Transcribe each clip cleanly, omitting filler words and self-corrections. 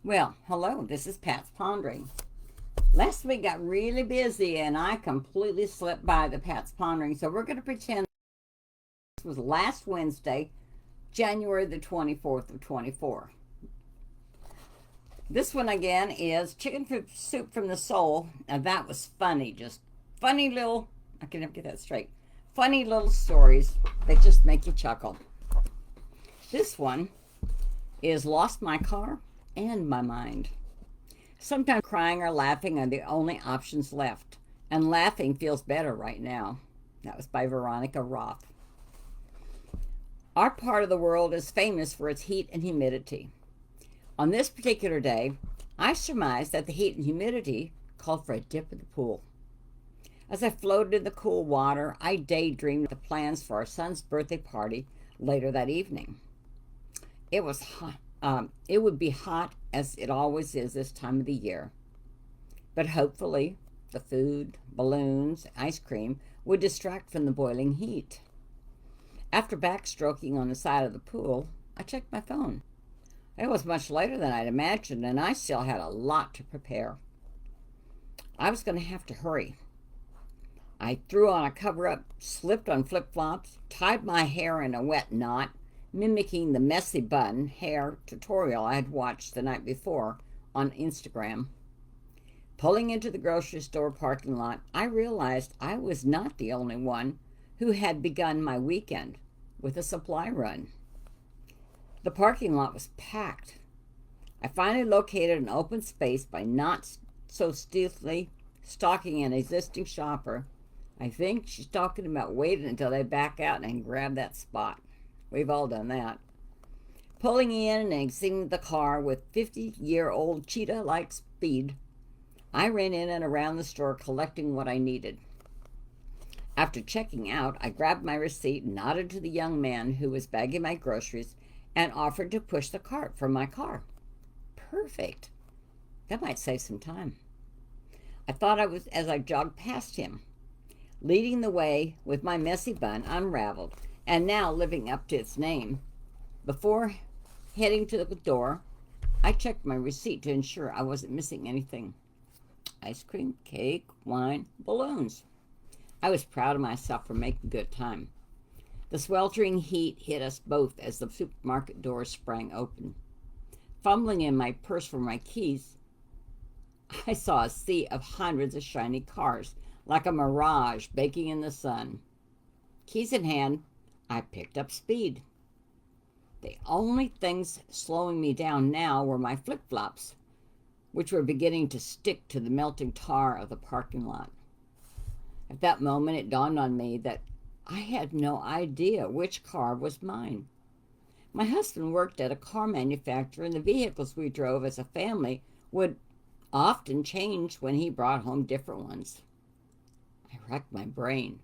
Well, hello, this is Pat's Pondering. Last week got really busy and I completely slipped by the Pat's Pondering, so we're going to pretend this was last Wednesday, January the 24th of 24. This one again is chicken soup from the soul, and that was funny. Just funny little, I can never get that straight, funny little stories that just make you chuckle. This one is lost my car and my mind. Sometimes crying or laughing are the only options left, and laughing feels better right now. That was by Veronica Roth. Our part of the world is famous for its heat and humidity. On this particular day, I surmised that the heat and humidity called for a dip in the pool. As I floated in the cool water, I daydreamed the plans for our son's birthday party later that evening. It was hot. It would be hot as it always is this time of the year. But hopefully, the food, balloons, ice cream would distract from the boiling heat. After backstroking on the side of the pool, I checked my phone. It was much later than I'd imagined, and I still had a lot to prepare. I was going to have to hurry. I threw on a cover-up, slipped on flip-flops, tied my hair in a wet knot, mimicking the messy bun hair tutorial I had watched the night before on Instagram. Pulling into the grocery store parking lot, I realized I was not the only one who had begun my weekend with a supply run. The parking lot was packed. I finally located an open space by not so stealthily stalking an existing shopper. I think she's talking about waiting until they back out and grab that spot. We've all done that. Pulling in and exiting the car with 50-year-old cheetah-like speed, I ran in and around the store collecting what I needed. After checking out, I grabbed my receipt, nodded to the young man who was bagging my groceries, and offered to push the cart from my car. Perfect. That might save some time. I thought as I jogged past him, leading the way with my messy bun unraveled and now living up to its name. Before heading to the door, I checked my receipt to ensure I wasn't missing anything. Ice cream, cake, wine, balloons. I was proud of myself for making good time. The sweltering heat hit us both as the supermarket doors sprang open. Fumbling in my purse for my keys, I saw a sea of hundreds of shiny cars, like a mirage baking in the sun. Keys in hand, I picked up speed. The only things slowing me down now were my flip-flops, which were beginning to stick to the melting tar of the parking lot. At that moment, it dawned on me that I had no idea which car was mine. My husband worked at a car manufacturer, and the vehicles we drove as a family would often change when he brought home different ones. I racked my brain.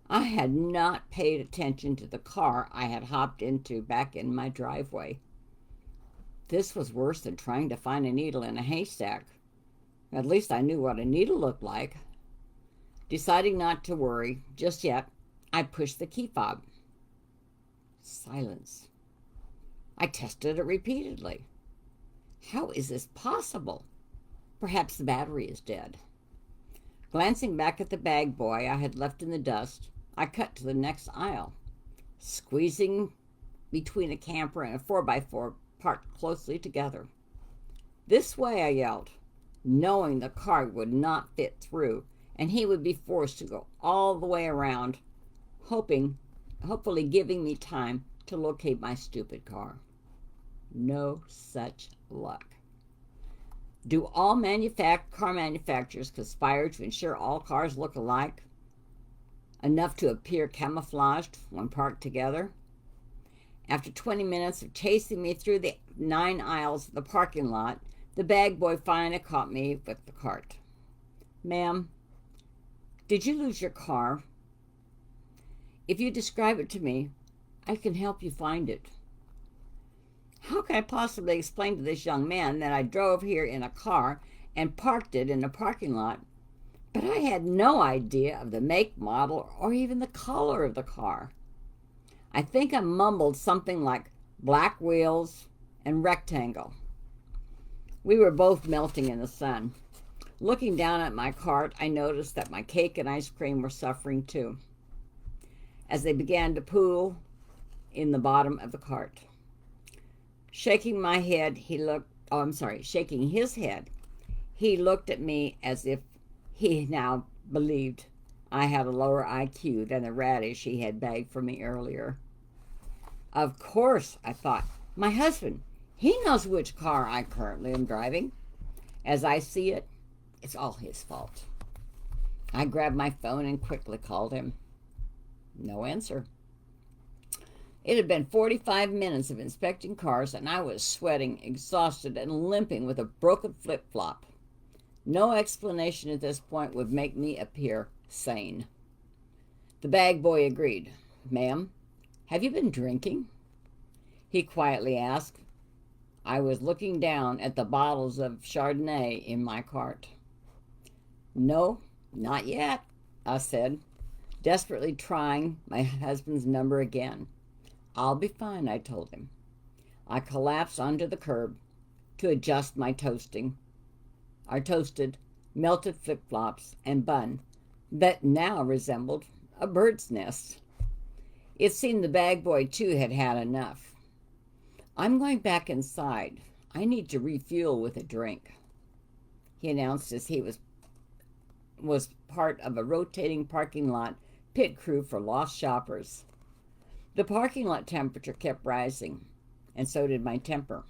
I had not paid attention to the car I had hopped into back in my driveway. This was worse than trying to find a needle in a haystack. At least I knew what a needle looked like. Deciding not to worry just yet, I pushed the key fob. Silence. I tested it repeatedly. How is this possible? Perhaps the battery is dead. Glancing back at the bag boy I had left in the dust, I cut to the next aisle. Squeezing between a camper and a 4x4 parked closely together. This way, I yelled, knowing the car would not fit through, and he would be forced to go all the way around, hopefully giving me time to locate my stupid car. No such luck. Do all car manufacturers conspire to ensure all cars look alike, enough to appear camouflaged when parked together? After 20 minutes of chasing me through the 9 aisles of the parking lot, the bag boy finally caught me with the cart. Ma'am, did you lose your car? If you describe it to me, I can help you find it. How can I possibly explain to this young man that I drove here in a car and parked it in a parking lot, but I had no idea of the make, model, or even the color of the car? I think I mumbled something like black wheels and rectangle. We were both melting in the sun. Looking down at my cart, I noticed that my cake and ice cream were suffering too, as they began to pool in the bottom of the cart. Shaking his head, he looked at me as if he now believed I had a lower IQ than the radish he had bagged for me earlier. Of course, I thought, my husband, he knows which car I currently am driving. As I see it, it's all his fault. I grabbed my phone and quickly called him. No answer. It had been 45 minutes of inspecting cars, and I was sweating, exhausted, and limping with a broken flip-flop. No explanation at this point would make me appear sane. The bag boy agreed. Ma'am, have you been drinking? He quietly asked. I was looking down at the bottles of Chardonnay in my cart. No, not yet, I said, desperately trying my husband's number again. I'll be fine, I told him. I collapsed onto the curb to adjust my toasted, melted flip-flops and bun that now resembled a bird's nest. It seemed the bag boy, too, had had enough. I'm going back inside. I need to refuel with a drink, he announced as he was part of a rotating parking lot pit crew for lost shoppers. The parking lot temperature kept rising, and so did my temper.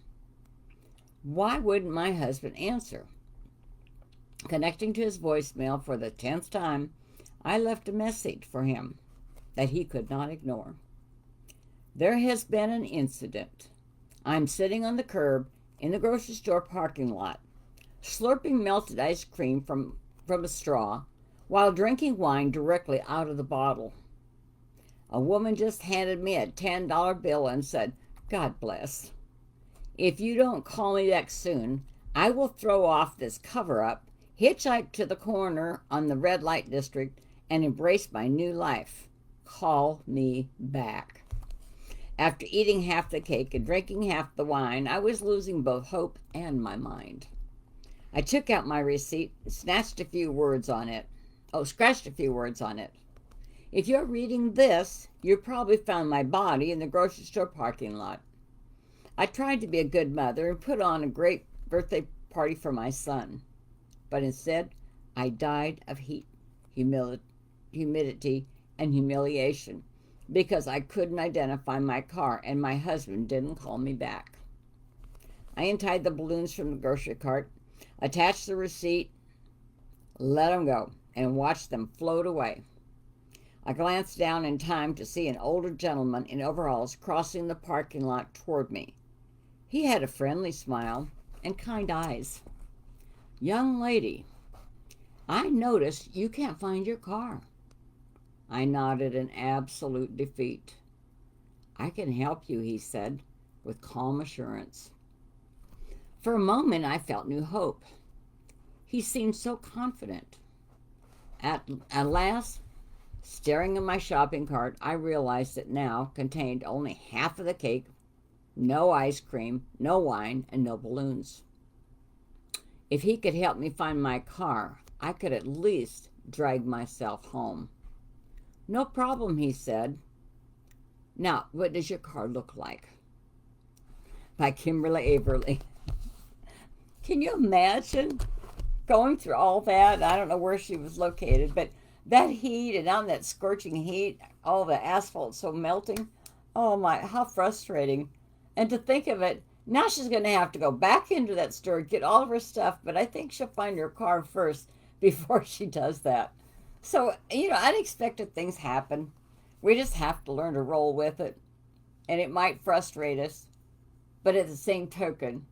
Why wouldn't my husband answer? Connecting to his voicemail for the 10th time, I left a message for him that he could not ignore. There has been an incident. I'm sitting on the curb in the grocery store parking lot, slurping melted ice cream from a straw while drinking wine directly out of the bottle. A woman just handed me a $10 bill and said, God bless. If you don't call me back soon, I will throw off this cover-up, hitchhike to the corner on the red light district, and embrace my new life. Call me back. After eating half the cake and drinking half the wine, I was losing both hope and my mind. I took out my receipt and scratched a few words on it. If you're reading this, you probably found my body in the grocery store parking lot. I tried to be a good mother and put on a great birthday party for my son. But instead, I died of heat, humidity, and humiliation because I couldn't identify my car and my husband didn't call me back. I untied the balloons from the grocery cart, attached the receipt, let them go, and watched them float away. I glanced down in time to see an older gentleman in overalls crossing the parking lot toward me. He had a friendly smile and kind eyes. Young lady, I noticed you can't find your car. I nodded in absolute defeat. I can help you, he said, with calm assurance. For a moment, I felt new hope. He seemed so confident. At last, staring at my shopping cart, I realized it now contained only half of the cake, no ice cream, no wine, and no balloons. If he could help me find my car, I could at least drag myself home. No problem, he said. Now, what does your car look like? By Kimberly Averly. Can you imagine going through all that? I don't know where she was located, but that heat and on that scorching heat, all the asphalt so melting. Oh my, how frustrating. And to think of it, now she's going to have to go back into that store, get all of her stuff, but I think she'll find her car first before she does that. So, unexpected things happen. We just have to learn to roll with it. And it might frustrate us, but at the same token,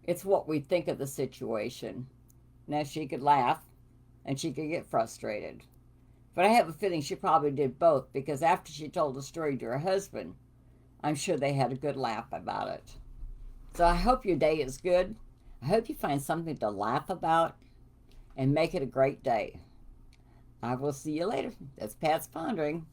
it's what we think of the situation. Now, she could laugh and she could get frustrated. But I have a feeling she probably did both, because after she told the story to her husband, I'm sure they had a good laugh about it. So I hope your day is good. I hope you find something to laugh about and make it a great day. I will see you later. That's Pat's Pondering.